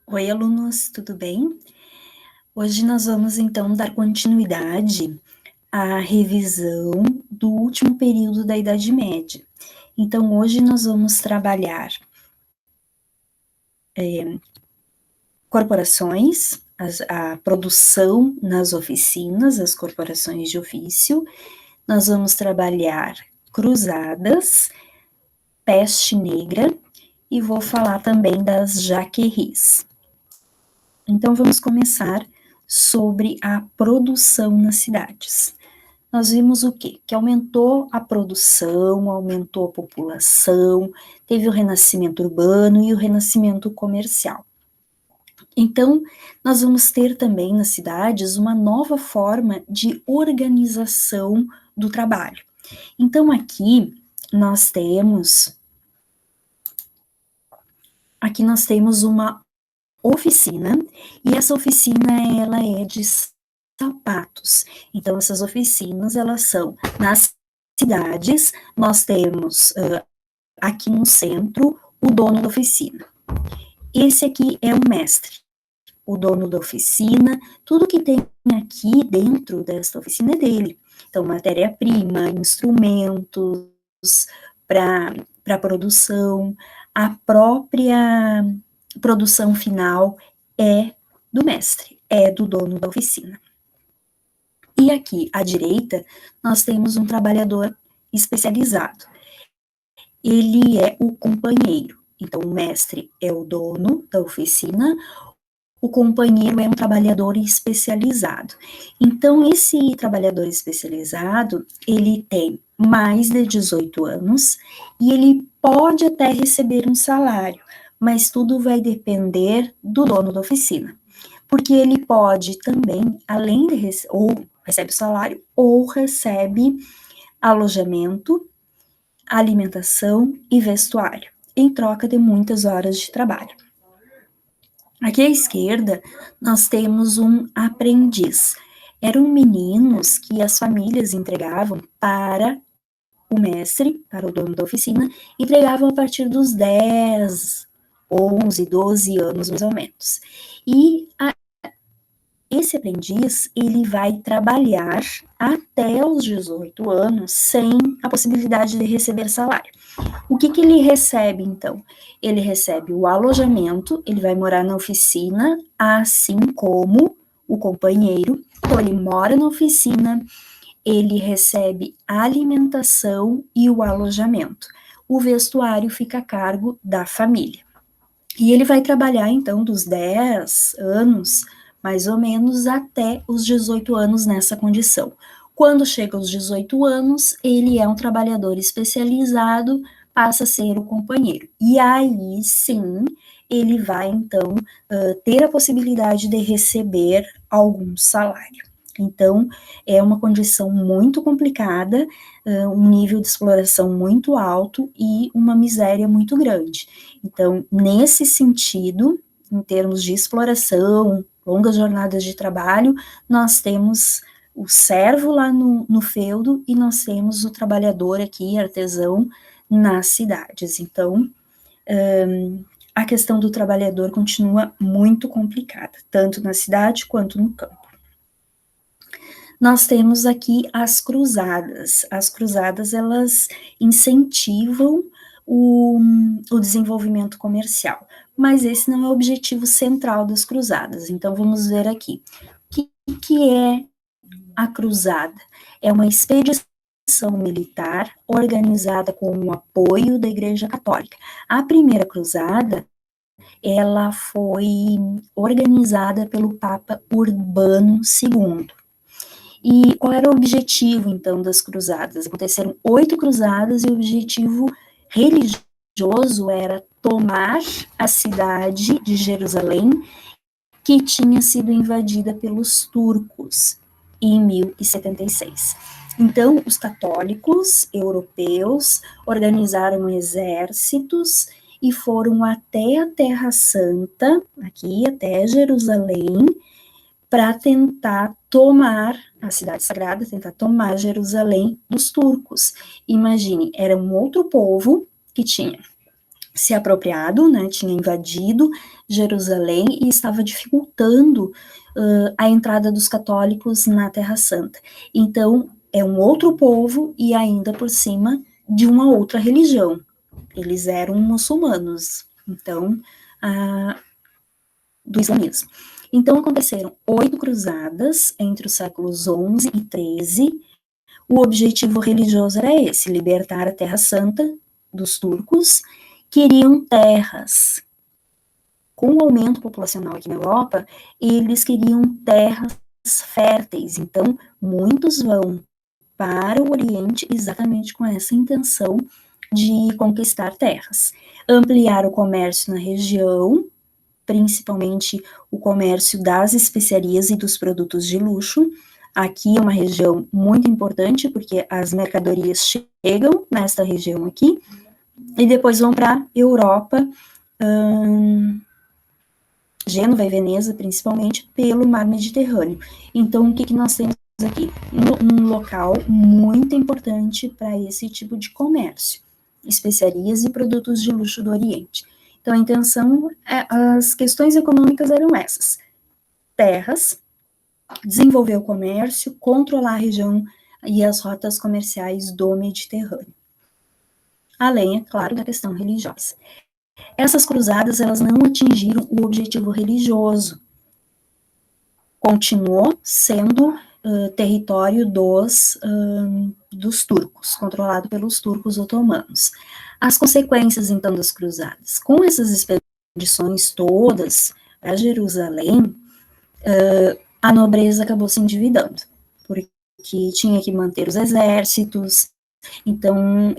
Oi, alunos, tudo bem? Hoje nós vamos então dar continuidade à revisão do último período da Idade Média. Então, hoje nós vamos trabalhar corporações, a produção nas oficinas, as corporações de ofício. Nós vamos trabalhar cruzadas, peste negra e vou falar também das jaqueries. Então, vamos começar sobre a produção nas cidades. Nós vimos o quê? Que aumentou a produção, aumentou a população, teve o renascimento urbano e o renascimento comercial. Então, nós vamos ter também nas cidades uma nova forma de organização do trabalho. Então, nós temos uma oficina, e essa oficina ela é de sapatos. Então, essas oficinas, elas são nas cidades, nós temos aqui no centro o dono da oficina. Esse aqui é o mestre, o dono da oficina, tudo que tem aqui dentro desta oficina é dele. Então, matéria-prima, instrumentos para produção, a própria produção final é do mestre, é do dono da oficina. E aqui à direita, nós temos um trabalhador especializado. Ele é o companheiro. Então, o mestre é o dono da oficina, o companheiro é um trabalhador especializado. Então, esse trabalhador especializado, ele tem mais de 18 anos e ele pode até receber um salário, mas tudo vai depender do dono da oficina. Porque ele pode também, além de ou recebe salário, ou recebe alojamento, alimentação e vestuário, em troca de muitas horas de trabalho. Aqui à esquerda, nós temos um aprendiz. Eram meninos que as famílias entregavam para o mestre, para o dono da oficina, entregavam a partir dos 10, 11, 12 anos, mais ou menos. E esse aprendiz, ele vai trabalhar até os 18 anos sem a possibilidade de receber salário. O que ele recebe, então? Ele recebe o alojamento, ele vai morar na oficina, assim como o companheiro. Então, ele mora na oficina, ele recebe a alimentação e o alojamento. O vestuário fica a cargo da família. E ele vai trabalhar, então, dos 10 anos, mais ou menos, até os 18 anos nessa condição. Quando chega aos 18 anos, ele é um trabalhador especializado, passa a ser o companheiro. E aí, sim, ele vai, então, ter a possibilidade de receber algum salário. Então, é uma condição muito complicada, um nível de exploração muito alto e uma miséria muito grande. Então, nesse sentido, em termos de exploração, longas jornadas de trabalho, nós temos o servo lá no feudo e nós temos o trabalhador aqui, artesão, nas cidades. Então, a questão do trabalhador continua muito complicada, tanto na cidade quanto no campo. Nós temos aqui as cruzadas. As cruzadas, elas incentivam o desenvolvimento comercial, mas esse não é o objetivo central das cruzadas. Então, vamos ver aqui. O que é a cruzada? É uma expedição militar organizada com o apoio da Igreja Católica. A primeira cruzada, ela foi organizada pelo Papa Urbano II. E qual era o objetivo, então, das cruzadas? Aconteceram 8 cruzadas e o objetivo religioso era tomar a cidade de Jerusalém, que tinha sido invadida pelos turcos em 1076. Então, os católicos europeus organizaram exércitos e foram até a Terra Santa, aqui até Jerusalém, para tentar tomar a cidade sagrada, tentar tomar Jerusalém dos turcos. Imagine, era um outro povo que tinha se apropriado, né, tinha invadido Jerusalém e estava dificultando a entrada dos católicos na Terra Santa. Então, é um outro povo e ainda por cima de uma outra religião. Eles eram muçulmanos, então, do islamismo. Então, aconteceram 8 cruzadas entre os séculos 11 e 13. O objetivo religioso era esse, libertar a Terra Santa dos turcos. Queriam terras. Com o aumento populacional aqui na Europa, eles queriam terras férteis. Então, muitos vão para o Oriente exatamente com essa intenção de conquistar terras. Ampliar o comércio na região, principalmente o comércio das especiarias e dos produtos de luxo. Aqui é uma região muito importante, porque as mercadorias chegam nesta região aqui, e depois vão para a Europa, Gênova e Veneza, principalmente, pelo mar Mediterrâneo. Então, o que nós temos aqui? Um local muito importante para esse tipo de comércio, especiarias e produtos de luxo do Oriente. Então, a intenção, as questões econômicas eram essas: terras, desenvolver o comércio, controlar a região e as rotas comerciais do Mediterrâneo. Além, é claro, da questão religiosa. Essas cruzadas, elas não atingiram o objetivo religioso. Continuou sendo território dos turcos, controlado pelos turcos otomanos. As consequências, então, das cruzadas. Com essas expedições todas para Jerusalém, a nobreza acabou se endividando, porque tinha que manter os exércitos, então,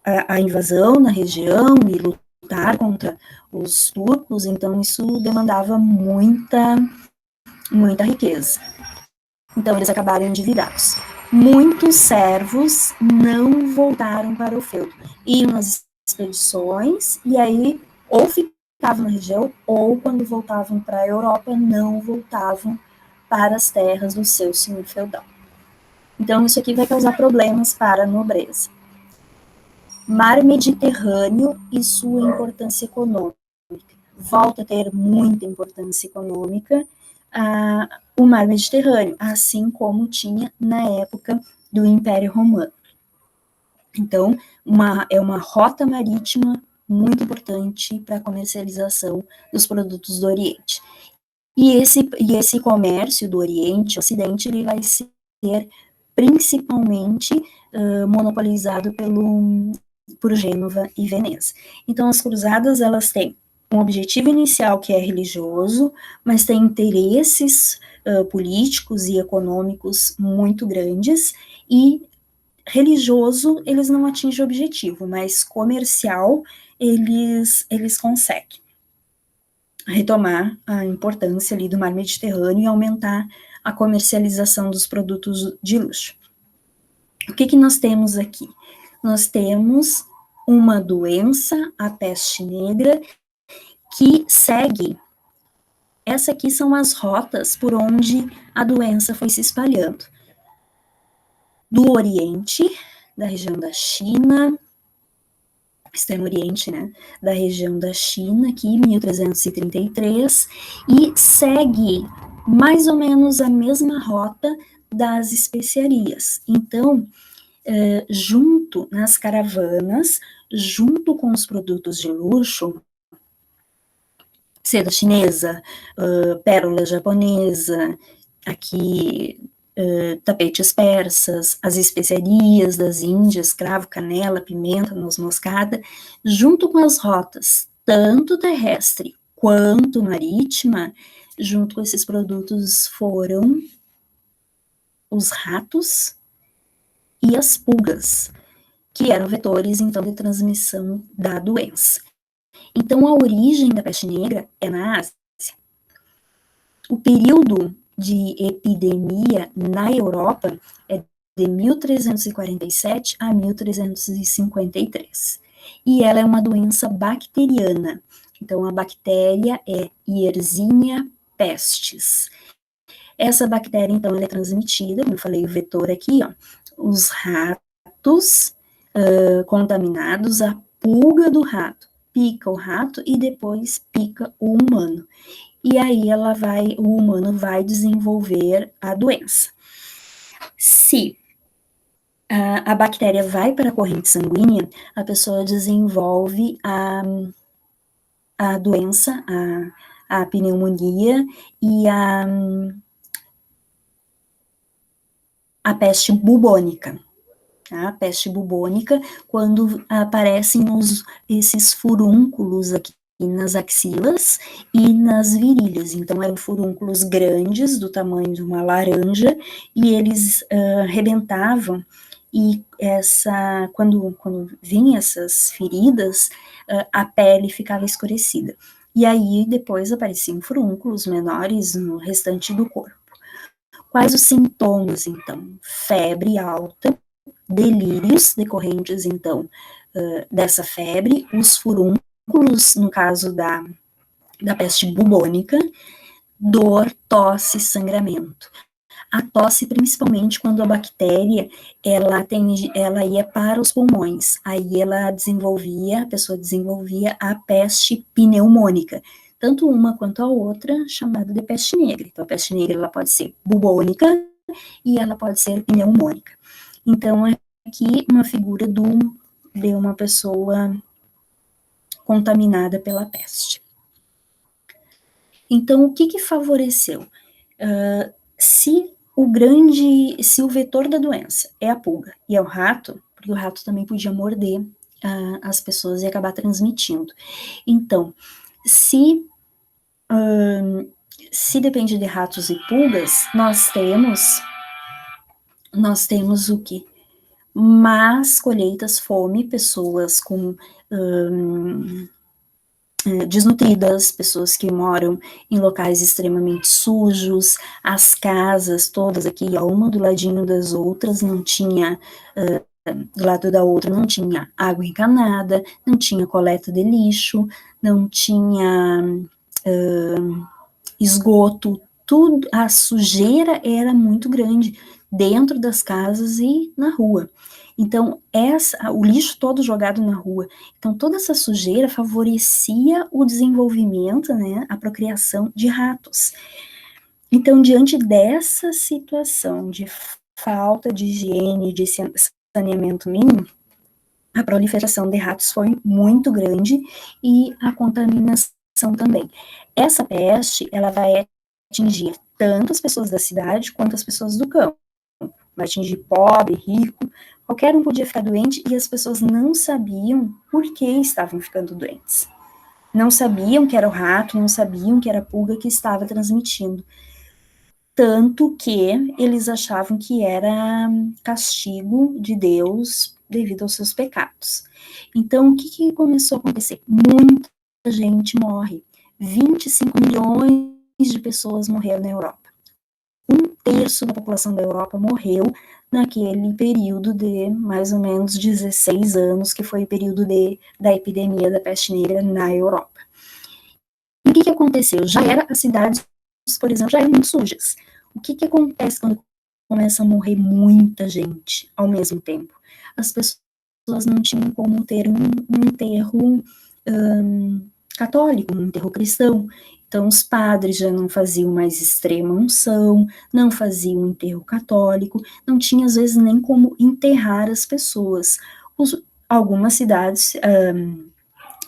a invasão na região e lutar contra os turcos, então isso demandava muita riqueza. Então eles acabaram endividados. Muitos servos não voltaram para o feudo, iam nas expedições e aí ou ficavam na região ou quando voltavam para a Europa não voltavam para as terras do seu senhor feudal. Então isso aqui vai causar problemas para a nobreza. Mar Mediterrâneo e sua importância econômica. Volta a ter muita importância econômica o Mar Mediterrâneo, assim como tinha na época do Império Romano. Então, é uma rota marítima muito importante para a comercialização dos produtos do Oriente. E esse comércio do Oriente, Ocidente, ele vai ser principalmente monopolizado por Gênova e Veneza. Então, as cruzadas, elas têm um objetivo inicial que é religioso, mas tem interesses políticos e econômicos muito grandes, e religioso, eles não atingem o objetivo, mas comercial, eles conseguem retomar a importância ali do mar Mediterrâneo e aumentar a comercialização dos produtos de luxo. O que nós temos aqui? Nós temos uma doença, a peste negra, que segue. Essa aqui são as rotas por onde a doença foi se espalhando. Do Oriente, da região da China, Extremo Oriente, né, da região da China, aqui, 1333, e segue mais ou menos a mesma rota das especiarias. Então, junto nas caravanas, junto com os produtos de luxo, seda chinesa, pérola japonesa, aqui tapetes persas, as especiarias das Índias, cravo, canela, pimenta, noz moscada, junto com as rotas, tanto terrestre quanto marítima, junto com esses produtos foram os ratos e as pulgas, que eram vetores, então, de transmissão da doença. Então, a origem da peste negra é na Ásia. O período de epidemia na Europa é de 1347 a 1353. E ela é uma doença bacteriana. Então, a bactéria é Yersinia pestis. Essa bactéria, então, ela é transmitida, como eu falei, o vetor aqui, ó, os ratos contaminados, a pulga do rato pica o rato e depois pica o humano. E aí o humano vai desenvolver a doença. Se a bactéria vai para a corrente sanguínea, a pessoa desenvolve a doença, a pneumonia e a peste bubônica. A peste bubônica, quando aparecem esses furúnculos aqui nas axilas e nas virilhas. Então, eram furúnculos grandes, do tamanho de uma laranja, e eles rebentavam, e quando vinham essas feridas, a pele ficava escurecida. E aí, depois apareciam furúnculos menores no restante do corpo. Quais os sintomas, então? Febre alta, delírios decorrentes, então, dessa febre, os furúnculos, no caso da peste bubônica, dor, tosse, sangramento. A tosse, principalmente quando a bactéria, ela ia para os pulmões, aí a pessoa desenvolvia a peste pneumônica, tanto uma quanto a outra, chamada de peste negra. Então, a peste negra, ela pode ser bubônica e ela pode ser pneumônica. Então, aqui uma figura de uma pessoa contaminada pela peste. Então, o que favoreceu? Se o vetor da doença é a pulga e é o rato, porque o rato também podia morder as pessoas e acabar transmitindo. Então, se depende de ratos e pulgas, nós temos o quê? Más colheitas, fome, pessoas com desnutridas, pessoas que moram em locais extremamente sujos, as casas todas aqui, ó, uma do ladinho das outras, não tinha, do lado da outra não tinha água encanada, não tinha coleta de lixo, não tinha esgoto, tudo, a sujeira era muito grande dentro das casas e na rua. Então, o lixo todo jogado na rua. Então, toda essa sujeira favorecia o desenvolvimento, né, a procriação de ratos. Então, diante dessa situação de falta de higiene, de saneamento mínimo, a proliferação de ratos foi muito grande e a contaminação também. Essa peste, ela vai atingir tanto as pessoas da cidade quanto as pessoas do campo. Vai atingir pobre, rico, qualquer um podia ficar doente e as pessoas não sabiam por que estavam ficando doentes. Não sabiam que era o rato, não sabiam que era a pulga que estava transmitindo. Tanto que eles achavam que era castigo de Deus devido aos seus pecados. Então, o que começou a acontecer? Muita gente morre. 25 milhões de pessoas morreram na Europa. 1/3 da população da Europa morreu naquele período de mais ou menos 16 anos, que foi o período da epidemia da peste negra na Europa. E o que aconteceu? As cidades, por exemplo, já eram muito sujas. O que acontece quando começa a morrer muita gente ao mesmo tempo? As pessoas não tinham como ter um enterro católico, um enterro cristão. Então, os padres já não faziam mais extrema unção, não faziam enterro católico, não tinha, às vezes, nem como enterrar as pessoas. Algumas cidades,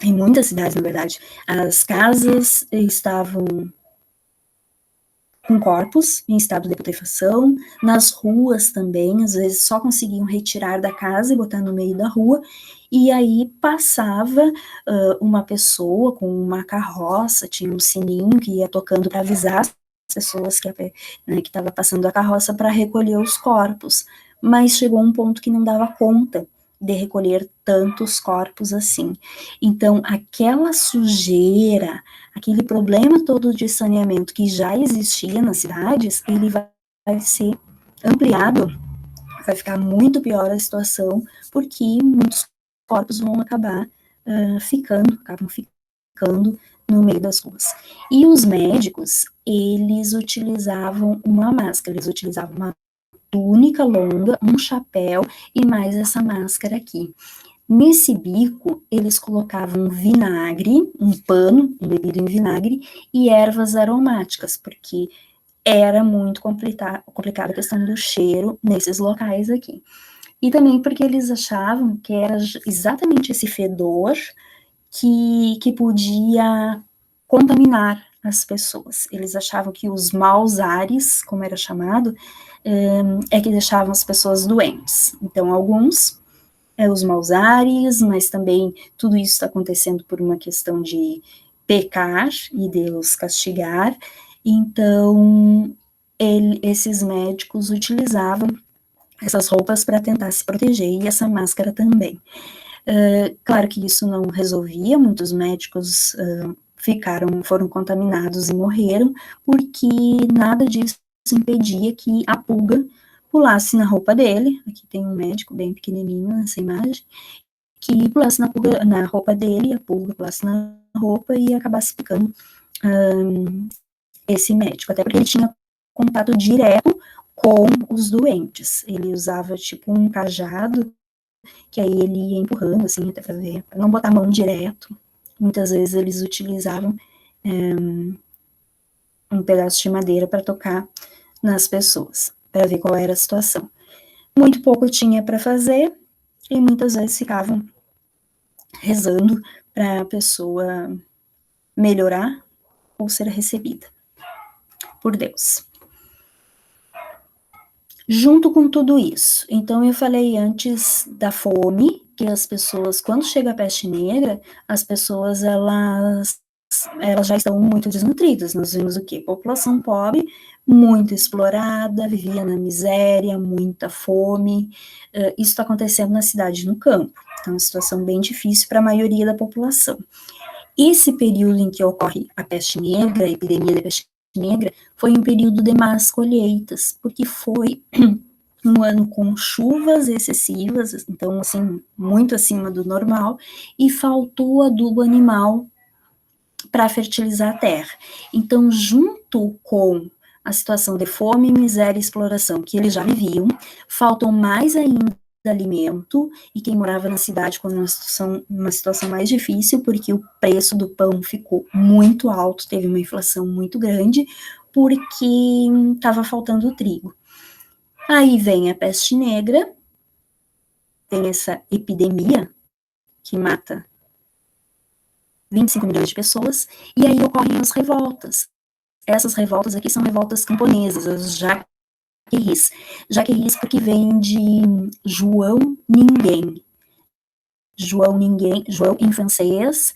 em muitas cidades, na verdade, as casas estavam com corpos em estado de putrefação, nas ruas também, às vezes só conseguiam retirar da casa e botar no meio da rua, e aí passava uma pessoa com uma carroça, tinha um sininho que ia tocando para avisar as pessoas que estava passando a carroça para recolher os corpos, mas chegou um ponto que não dava conta de recolher tantos corpos assim. Então, aquela sujeira, aquele problema todo de saneamento que já existia nas cidades, ele vai ser ampliado, vai ficar muito pior a situação, porque muitos corpos vão acabam ficando no meio das ruas. E os médicos, eles utilizavam uma máscara, eles utilizavam uma túnica longa, um chapéu e mais essa máscara aqui. Nesse bico, eles colocavam vinagre, um pano embebido em vinagre, e ervas aromáticas, porque era muito complicada a questão do cheiro nesses locais aqui. E também porque eles achavam que era exatamente esse fedor que podia contaminar as pessoas. Eles achavam que os maus ares, como era chamado, é que deixavam as pessoas doentes. Então, alguns os maus ares, mas também tudo isso está acontecendo por uma questão de pecar e Deus castigar. Então, esses médicos utilizavam essas roupas para tentar se proteger e essa máscara também. Claro que isso não resolvia, muitos médicos foram contaminados e morreram, porque nada disso impedia que a pulga pulasse na roupa dele. Aqui tem um médico bem pequenininho nessa imagem, que pulasse na roupa dele, a pulga pulasse na roupa e acabasse picando esse médico, até porque ele tinha contato direto com os doentes. Ele usava tipo um cajado, que aí ele ia empurrando, assim, até para ver, para não botar a mão direto. Muitas vezes eles utilizavam um pedaço de madeira para tocar nas pessoas, para ver qual era a situação. Muito pouco tinha para fazer, e muitas vezes ficavam rezando para a pessoa melhorar ou ser recebida por Deus. Junto com tudo isso, então eu falei antes da fome, que as pessoas, quando chega a peste negra, as pessoas, elas já estão muito desnutridas. Nós vimos o quê? População pobre, muito explorada, vivia na miséria, muita fome. Isso está acontecendo na cidade e no campo. Então, é uma situação bem difícil para a maioria da população. Esse período em que ocorre a peste negra, a epidemia da peste negra, foi um período de más colheitas, porque foi um ano com chuvas excessivas, então, assim, muito acima do normal, e faltou adubo animal para fertilizar a terra. Então, junto com a situação de fome, miséria e exploração que eles já viviam, faltam mais ainda alimento, e quem morava na cidade com uma situação mais difícil, porque o preço do pão ficou muito alto, teve uma inflação muito grande, porque estava faltando trigo. Aí vem a peste negra, tem essa epidemia que mata 25 milhões de pessoas, e aí ocorrem as revoltas. Essas revoltas aqui são revoltas camponesas, as jaqueris. Jaqueris porque vem de João Ninguém. João em francês.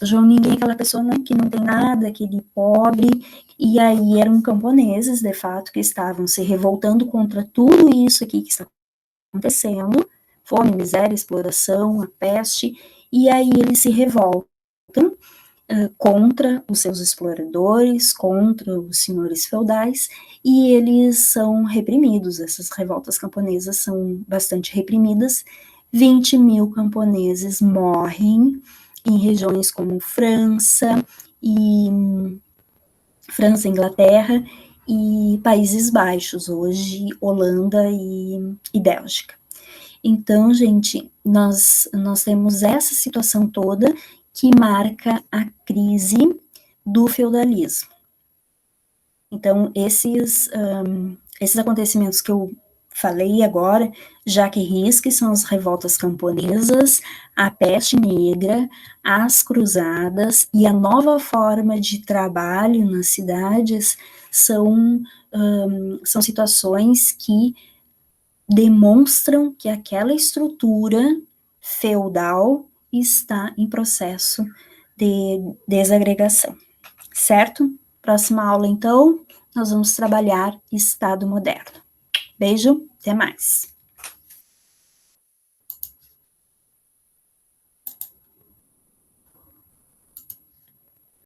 João Ninguém é aquela pessoa, né, que não tem nada, aquele pobre, e aí eram camponeses, de fato, que estavam se revoltando contra tudo isso aqui que está acontecendo, fome, miséria, exploração, a peste, e aí eles se revoltam contra os seus exploradores, contra os senhores feudais, e eles são reprimidos. Essas revoltas camponesas são bastante reprimidas. 20 mil camponeses morrem em regiões como França, Inglaterra e Países Baixos, hoje Holanda e Bélgica. Então, gente, nós temos essa situação toda que marca a crise do feudalismo. Então, esses acontecimentos que eu falei agora, jaqueris, que são as revoltas camponesas, a peste negra, as cruzadas e a nova forma de trabalho nas cidades são situações que demonstram que aquela estrutura feudal está em processo de desagregação, certo? Próxima aula, então, nós vamos trabalhar Estado moderno. Beijo, até mais.